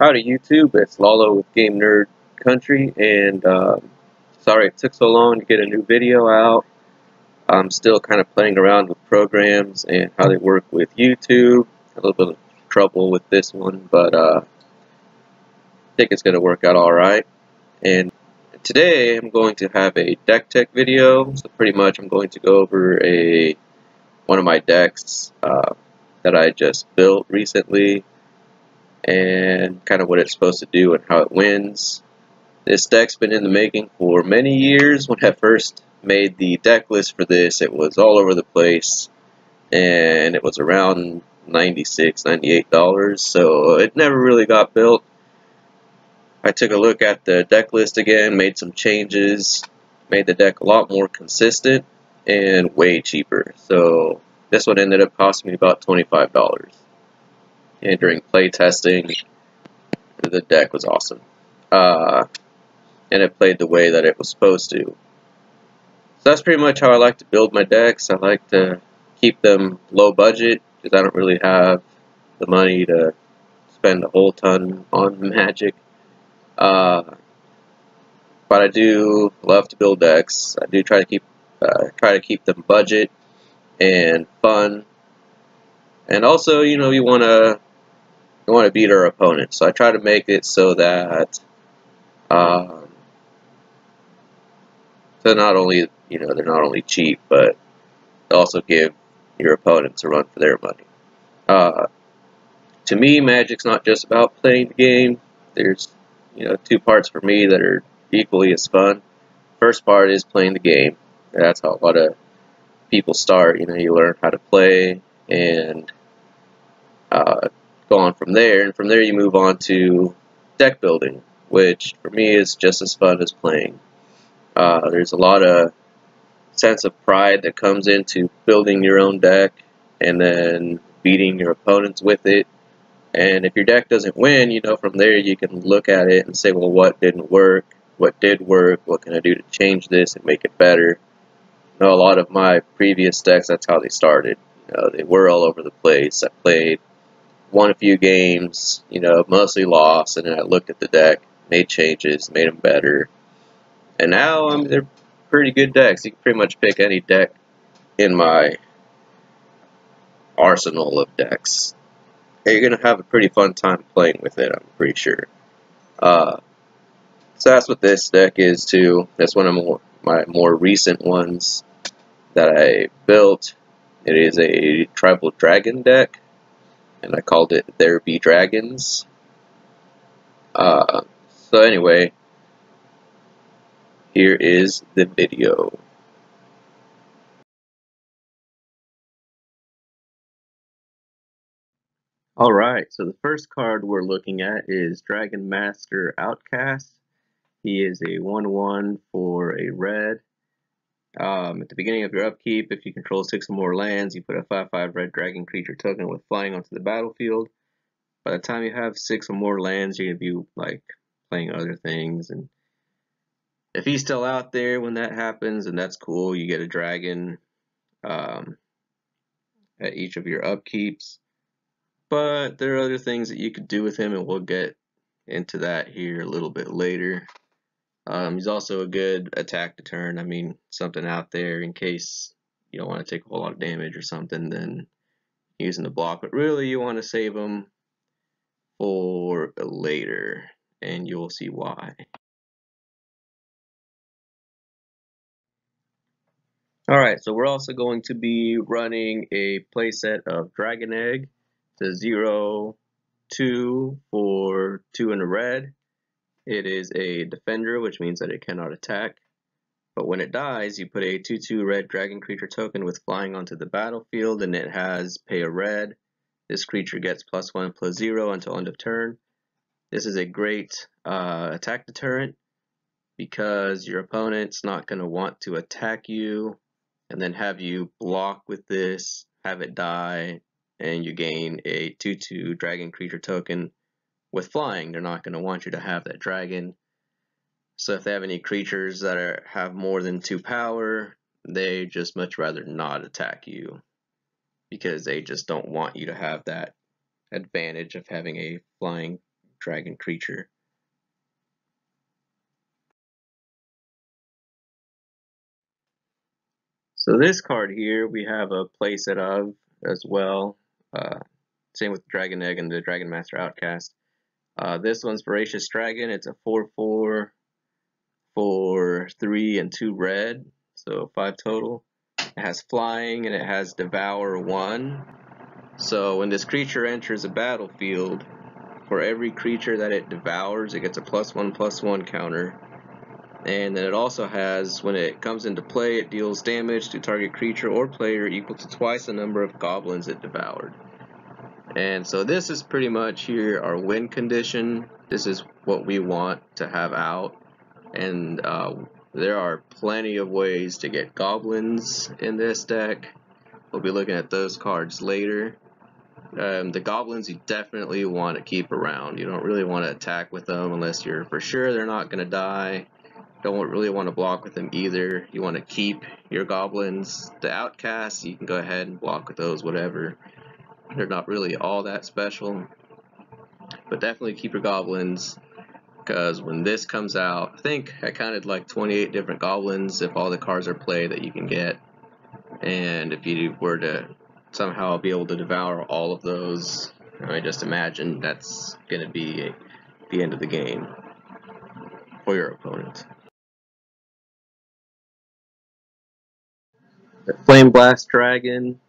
Howdy YouTube, it's Lalo with Game Nerd Country, and sorry it took so long to get a new video out. I'm still kind of playing around with programs and how they work with YouTube. A little bit of trouble with this one, but I think it's going to work out alright. And today I'm going to have a deck tech video, so pretty much I'm going to go over one of my decks that I just built recently, and kind of what it's supposed to do and how it wins. This deck's been in the making for many years. When I first made the deck list for this, it was all over the place, and it was around $96, $98, so it never really got built. I took a look at the deck list again, made some changes, made the deck a lot more consistent and way cheaper. So this one ended up costing me about $25. And during play testing, the deck was awesome. And it played the way that it was supposed to. So that's pretty much how I like to build my decks. I like to keep them low budget because I don't really have the money to spend a whole ton on Magic. But I do love to build decks. I do try to keep them budget and fun. And also, you want to beat our opponent. So I try to make it so that so not only they're not only cheap, but they also give your opponents a run for their money. To me, Magic's not just about playing the game. There's two parts for me that are equally as fun. First part is playing the game. That's how a lot of people start. You learn how to play and go on from there. And from there you move on to deck building, which for me is just as fun as playing. There's a lot of sense of pride that comes into building your own deck and then beating your opponents with it. And if your deck doesn't win, from there you can look at it and say, well, what didn't work? What did work? What can I do to change this and make it better? A lot of my previous decks, that's how they started. They were all over the place. I won a few games, mostly lost, and then I looked at the deck, made changes, made them better. And now, they're pretty good decks. You can pretty much pick any deck in my arsenal of decks. You're going to have a pretty fun time playing with it, I'm pretty sure. So that's what this deck is too. That's one of my more recent ones that I built. It is a tribal dragon deck, and I called it There Be Dragons. So anyway, here is the video. Alright, so the first card we're looking at is Dragon Master Outcast. He is a 1/1 for a red. At the beginning of your upkeep, if you control 6 or more lands, you put a 5/5 red dragon creature token with flying onto the battlefield. By the time you have 6 or more lands, you're going to be playing other things. And if he's still out there when that happens, and that's cool, you get a dragon at each of your upkeeps. But there are other things that you could do with him, and we'll get into that here a little bit later. He's also a good attack deterrent. Something out there in case you don't want to take a whole lot of damage or something, then using the block. But really, you want to save him for later, and you'll see why. Alright, so we're also going to be running a playset of Dragon Egg. It's a 0/2 for 2 in a red. It is a defender, which means that it cannot attack. But when it dies, you put a 2/2 red dragon creature token with flying onto the battlefield, and it has pay a red. This creature gets +1/+0 until end of turn. This is a great attack deterrent because your opponent's not going to want to attack you and then have you block with this, have it die, and you gain a 2/2 dragon creature token with flying. They're not going to want you to have that dragon. So if they have any creatures that have more than 2 power, they just much rather not attack you because they just don't want you to have that advantage of having a flying dragon creature. So this card here, we have a playset of as well. Same with the Dragon Egg and the Dragon Master Outcast. This one's Voracious Dragon. It's a 4/4 for 3 and 2 red, so 5 total. It has flying and it has Devour 1. So when this creature enters a battlefield, for every creature that it devours, it gets a +1/+1 counter. And then it also has, when it comes into play, it deals damage to target creature or player equal to twice the number of goblins it devoured. And so this is pretty much here our win condition. This is what we want to have out. And there are plenty of ways to get goblins in this deck. We'll be looking at those cards later. The goblins you definitely want to keep around. You don't really want to attack with them unless you're for sure they're not going to die. Don't really want to block with them either. You want to keep your goblins. The outcasts, you can go ahead and block with those, whatever. They're not really all that special. But definitely keep your goblins, because when this comes out, I think I counted like 28 different goblins if all the cards are played that you can get. And if you were to somehow be able to devour all of those, I just imagine that's going to be the end of the game for your opponent. The Flame Blast Dragon,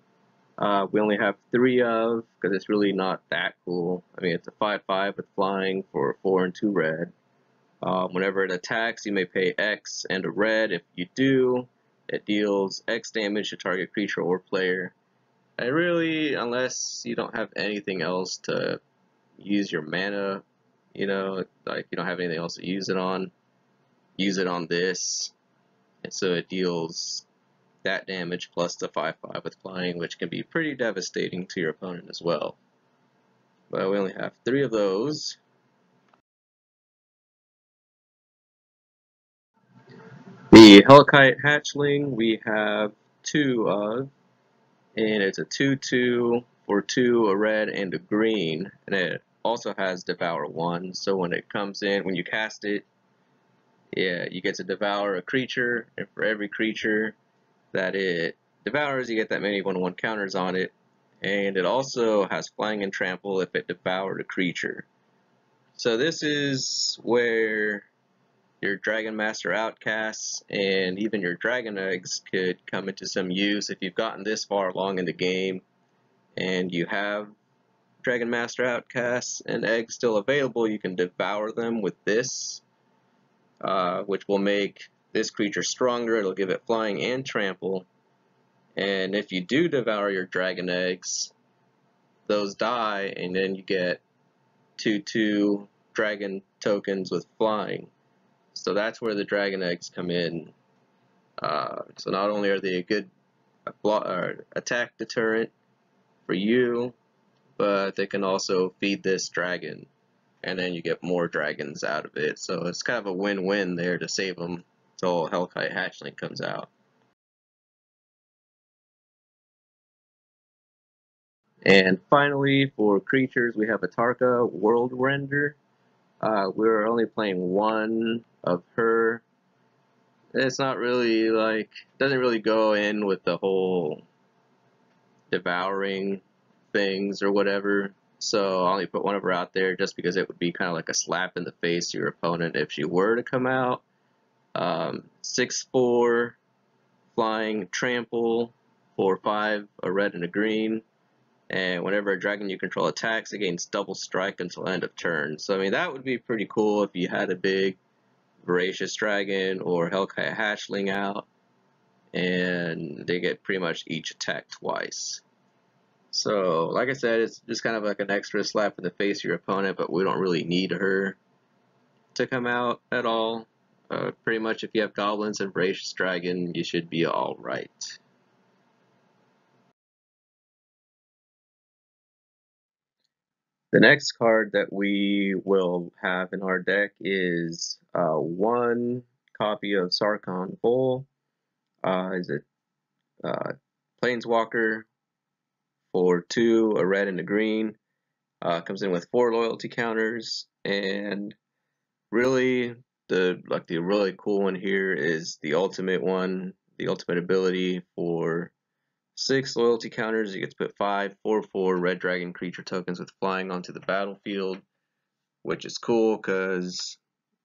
we only have 3 of, because it's really not that cool. I mean, it's a 5/5 with flying for 4 and 2 red. Whenever it attacks, you may pay X and a red. If you do, it deals X damage to target creature or player. And really, unless you don't have anything else to use your mana, you know, like you don't have anything else to use it on this. And so it deals that damage plus the 5/5 with flying, which can be pretty devastating to your opponent as well. But we only have 3 of those. The Hellkite Hatchling we have 2 of, and it's a 2/2 for 2, a red and a green, and it also has Devour 1, so when it comes in, when you cast it, yeah, you get to devour a creature, and for every creature that it devours, you get that many 1/1 counters on it, and it also has flying and trample if it devoured a creature. So this is where your Dragon Master Outcasts and even your Dragon Eggs could come into some use if you've gotten this far along in the game and you have Dragon Master Outcasts and Eggs still available. You can devour them with this, which will make this creature stronger. It'll give it flying and trample. And if you do devour your Dragon Eggs, those die, and then you get 2/2 dragon tokens with flying. So that's where the Dragon Eggs come in. So not only are they a good attack deterrent for you, but they can also feed this dragon, and then you get more dragons out of it. So it's kind of a win-win there to save them until Hellkite Hatchling comes out. And finally, for creatures, we have Atarka World Render. We're only playing 1 of her. It's not really like, doesn't really go in with the whole devouring things or whatever. So I only put 1 of her out there just because it would be kind of like a slap in the face to your opponent if she were to come out. 6/4 flying trample, 4/5 a red and a green. And whenever a dragon you control attacks, it gains double strike until end of turn. So I mean that would be pretty cool if you had a big Voracious Dragon or Hellkite Hatchling out, and they get pretty much each attack twice. So like I said, it's just kind of like an extra slap in the face of your opponent, but we don't really need her to come out at all. Pretty much if you have goblins and Voracious Dragon, you should be alright. The next card that we will have in our deck is 1 copy of Sarkhan Bull. Is it Planeswalker for 2, a red and a green. Comes in with 4 loyalty counters, and really the really cool one here is the ultimate one, the ultimate ability for 6 loyalty counters. You get to put 5 4/4 red dragon creature tokens with flying onto the battlefield, which is cool because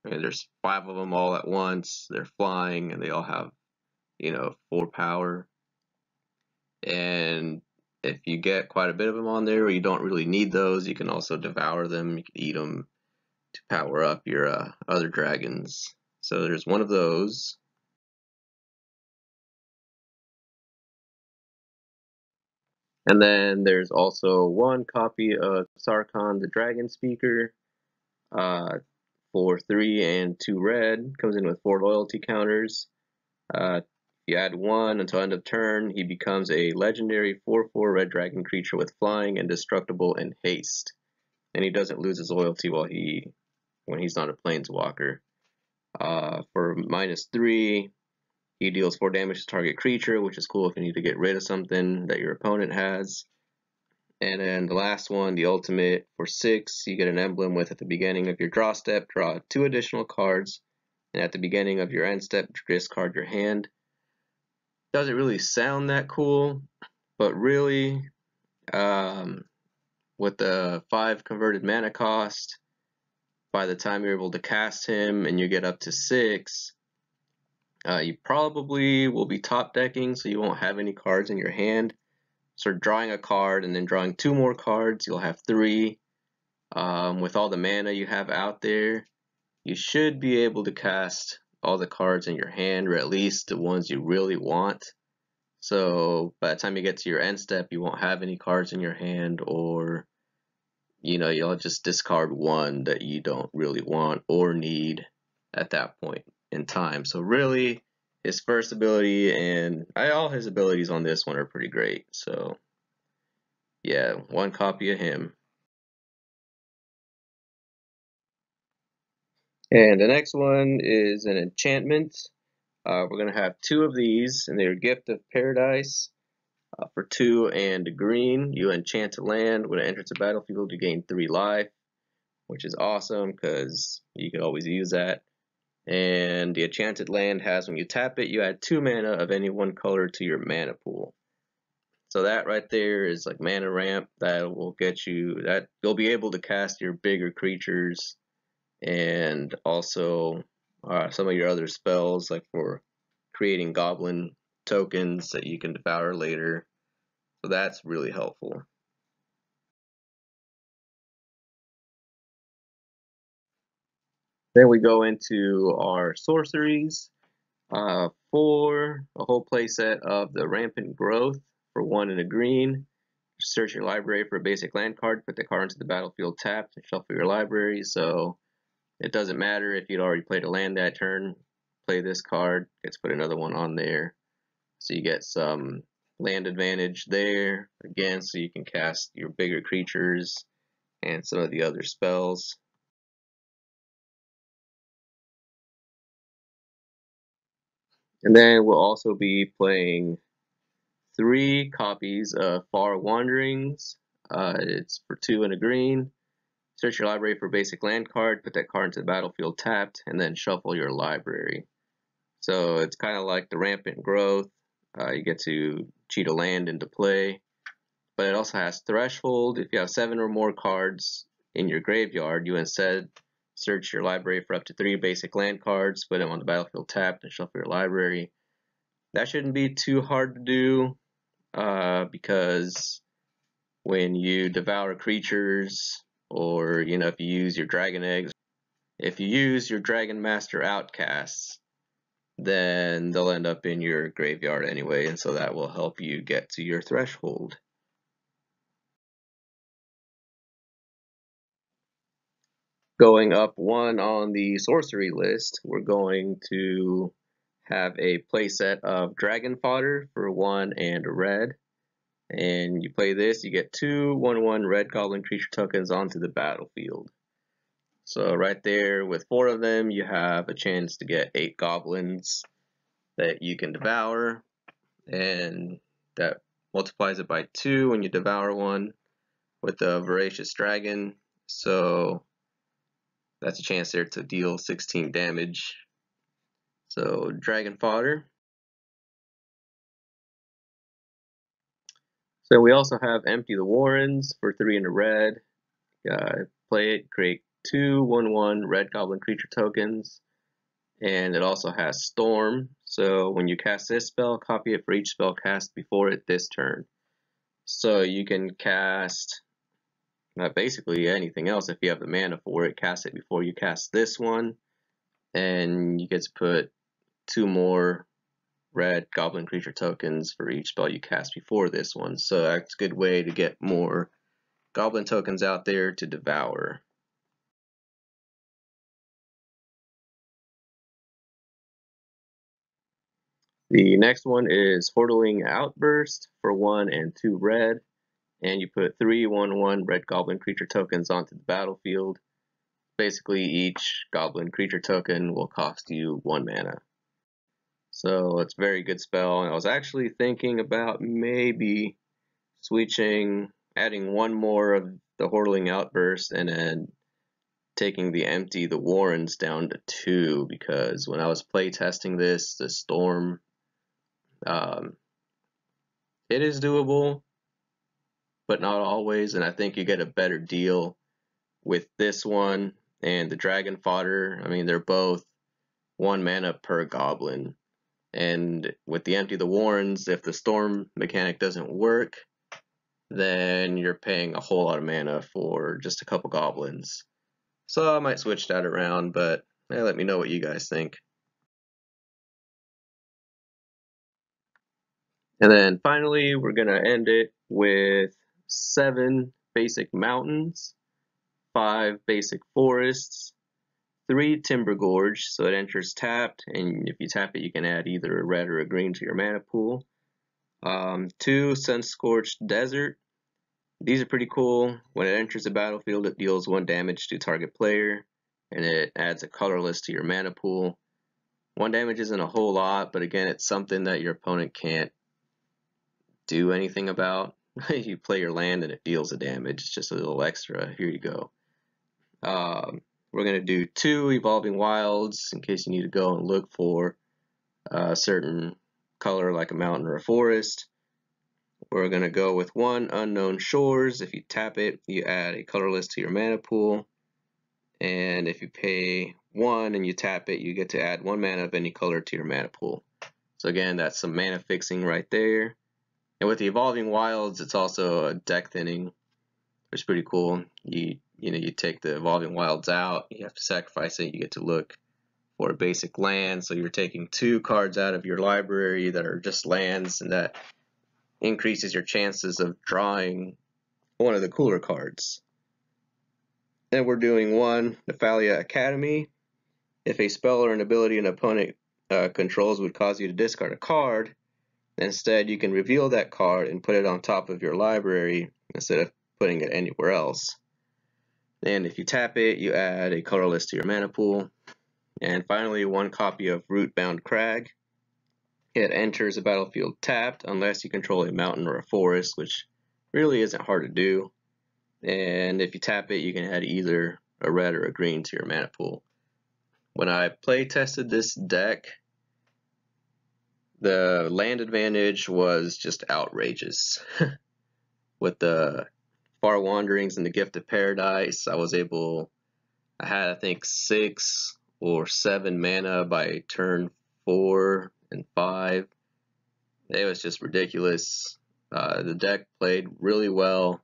there's 5 of them all at once. They're flying and they all have 4 power. And if you get quite a bit of them on there, or you don't really need those, you can also devour them. You can eat them to power up your other dragons. So there's one of those. And then there's also one copy of Sarkhan the Dragon Speaker uh, for 3 and 2 red. Comes in with 4 loyalty counters. If you add 1 until end of turn, he becomes a legendary 4/4 red dragon creature with flying, indestructible, and haste. And he doesn't lose his loyalty when he's not a planeswalker. For -3, he deals 4 damage to target creature, which is cool if you need to get rid of something that your opponent has. And then the last one, the ultimate, for 6, you get an emblem with at the beginning of your draw step, draw 2 additional cards, and at the beginning of your end step, discard your hand. Doesn't really sound that cool, but really, with the 5 converted mana cost, by the time you're able to cast him and you get up to 6, you probably will be top decking, so you won't have any cards in your hand. So drawing a card and then drawing 2 more cards, you'll have 3. With all the mana you have out there, you should be able to cast all the cards in your hand, or at least the ones you really want. So by the time you get to your end step, you won't have any cards in your hand, or you'll just discard one that you don't really want or need at that point in time. So really, his first ability and all his abilities on this one are pretty great. So yeah, one copy of him. And the next one is an enchantment. We're going to have 2 of these, and they're Gift of Paradise. For 2 and green, you enchant a land. When it enters the battlefield, you gain 3 life, which is awesome because you can always use that. And the enchanted land has, when you tap it, you add 2 mana of any one color to your mana pool. So that right there is like mana ramp that will get you, that you'll be able to cast your bigger creatures, and also some of your other spells, like for creating goblin tokens that you can devour later. So that's really helpful. Then we go into our sorceries. For a whole playset of the Rampant Growth for 1 and a green. Search your library for a basic land card, put the card into the battlefield tapped, and shuffle your library. So it doesn't matter if you'd already played a land that turn, play this card, let's put another one on there. So you get some land advantage there, again, so you can cast your bigger creatures and some of the other spells. And then we'll also be playing 3 copies of Far Wanderings. It's for 2 and a green. Search your library for a basic land card, put that card into the battlefield tapped, and then shuffle your library. So it's kind of like the Rampant Growth. You get to cheat a land into play, but it also has Threshold. If you have 7 or more cards in your graveyard, you instead search your library for up to 3 basic land cards, put them on the battlefield tapped, and shuffle your library. That shouldn't be too hard to do, because when you devour creatures, or if you use your dragon eggs, if you use your Dragon Master outcasts, then they'll end up in your graveyard anyway, and so that will help you get to your threshold. Going up 1 on the sorcery list, we're going to have a playset of Dragon Fodder for 1 and a red. And you play this, you get 2 1/1 red goblin creature tokens onto the battlefield. So right there, with 4 of them, you have a chance to get 8 goblins that you can devour, and that multiplies it by 2 when you devour one, with the Voracious Dragon, so that's a chance there to deal 16 damage. So Dragon Fodder. So we also have Empty the Warrens for 3 in a red. Play it, create 2 1/1 red goblin creature tokens. And it also has Storm, so when you cast this spell, copy it for each spell cast before it this turn. So you can cast basically anything else if you have the mana for it. Cast it before you cast this one, and you get to put 2 more red goblin creature tokens for each spell you cast before this one. So that's a good way to get more goblin tokens out there to devour. The next one is Hordeling Outburst for 1 and 2 red, and you put 3 1/1 red goblin creature tokens onto the battlefield. Basically, each goblin creature token will cost you 1 mana. So it's a very good spell, and I was actually thinking about maybe switching, adding 1 more of the Hordeling Outburst, and then taking the Empty the Warrens down to 2, because when I was playtesting this, the Storm, it is doable, but not always, and I think you get a better deal with this one and the Dragon Fodder. I mean, they're both 1 mana per goblin, and with the Empty the Warrens, if the Storm mechanic doesn't work, then you're paying a whole lot of mana for just a couple goblins. So I might switch that around, but let me know what you guys think. And then finally, we're going to end it with 7 basic mountains, 5 basic forests, 3 Timber Gorge, so it enters tapped, and if you tap it, you can add either a red or a green to your mana pool. 2 Sun-Scorched Desert. These are pretty cool. When it enters the battlefield, it deals 1 damage to target player, and it adds a colorless to your mana pool. 1 damage isn't a whole lot, but again, it's something that your opponent can't do anything about. You play your land and it deals the damage. It's just a little extra. Here you go. We're going to do 2 Evolving Wilds in case you need to go and look for a certain color like a mountain or a forest. We're going to go with 1 Unknown Shores. If you tap it, you add a colorless to your mana pool. And if you pay 1 and you tap it, you get to add 1 mana of any color to your mana pool. So again, that's some mana fixing right there. And with the Evolving Wilds, it's also a deck thinning, which is pretty cool. You take the Evolving Wilds out, you have to sacrifice it, you get to look for a basic land, so you're taking 2 cards out of your library that are just lands, and that increases your chances of drawing one of the cooler cards. And we're doing 1 Nephalia Academy. If a spell or an ability an opponent controls would cause you to discard a card, instead you can reveal that card and put it on top of your library instead of putting it anywhere else. And if you tap it, you add a colorless to your mana pool. And finally, 1 copy of Rootbound Crag. It enters the battlefield tapped unless you control a mountain or a forest, which really isn't hard to do. And if you tap it, you can add either a red or a green to your mana pool. When I play tested this deck, the land advantage was just outrageous. With the Far Wanderings and the Gift of Paradise, I had I think 6 or 7 mana by turn 4 and 5. It was just ridiculous. The deck played really well.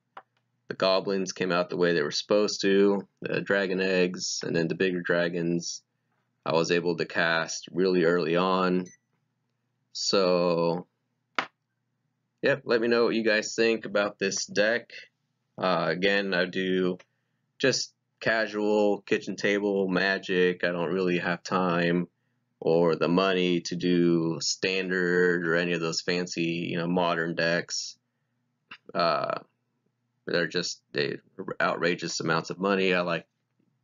The goblins came out the way they were supposed to, the dragon eggs, and then the bigger dragons I was able to cast really early on. So, yep, let me know what you guys think about this deck. Again, I do just casual kitchen table Magic. I don't really have time or the money to do standard or any of those fancy, modern decks. They're outrageous amounts of money. I like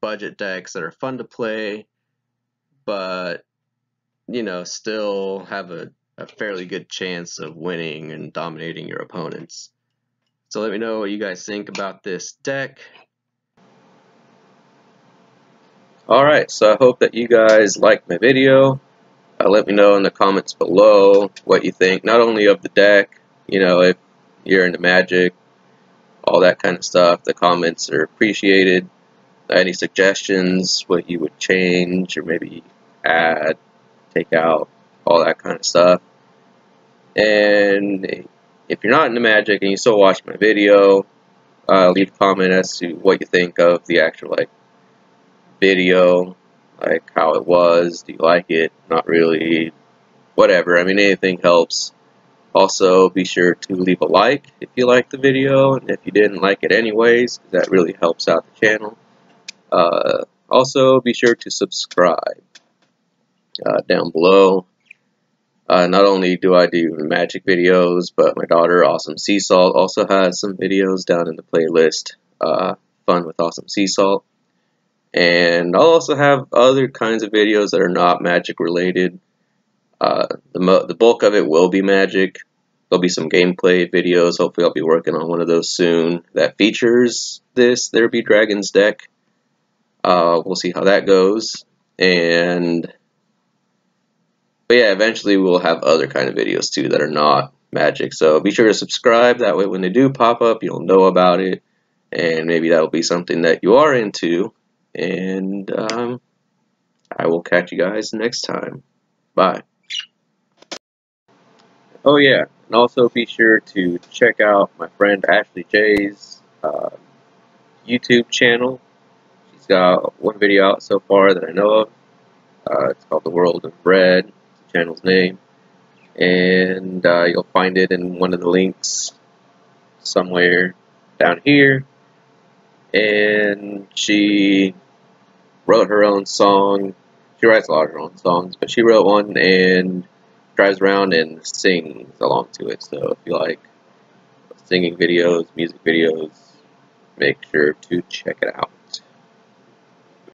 budget decks that are fun to play, but still have a fairly good chance of winning and dominating your opponents. So let me know what you guys think about this deck. Alright, so I hope that you guys liked my video. Let me know in the comments below what you think, not only of the deck, you know, if you're into Magic, all that kind of stuff. The comments are appreciated. Any suggestions, what you would change or maybe add, take out, all that kind of stuff. And if you're not into Magic and you still watch my video, leave a comment as to what you think of the actual video, like how it was. Do you like it? Not really. Whatever. I mean, anything helps. Also, be sure to leave a like if you liked the video, and if you didn't like it anyways, because that really helps out the channel. Also, be sure to subscribe down below. Not only do I do Magic videos, but my daughter, Awesome Sea Salt, also has some videos down in the playlist, Fun with Awesome Sea Salt. And I'll also have other kinds of videos that are not Magic related. The bulk of it will be Magic. There'll be some gameplay videos. Hopefully I'll be working on one of those soon that features this There Be Dragons deck. We'll see how that goes. But yeah, eventually we'll have other kind of videos too that are not Magic. So be sure to subscribe. That way when they do pop up, you'll know about it. And maybe that'll be something that you are into. And I will catch you guys next time. Bye. Oh yeah, and also be sure to check out my friend Ashley J's YouTube channel. She's got one video out so far that I know of. It's called The World of Red. It's the channel's name. And you'll find it in one of the links somewhere down here. And she wrote her own song. She writes a lot of her own songs, but she wrote one and drives around and sings along to it. So if you like singing videos, music videos, make sure to check it out.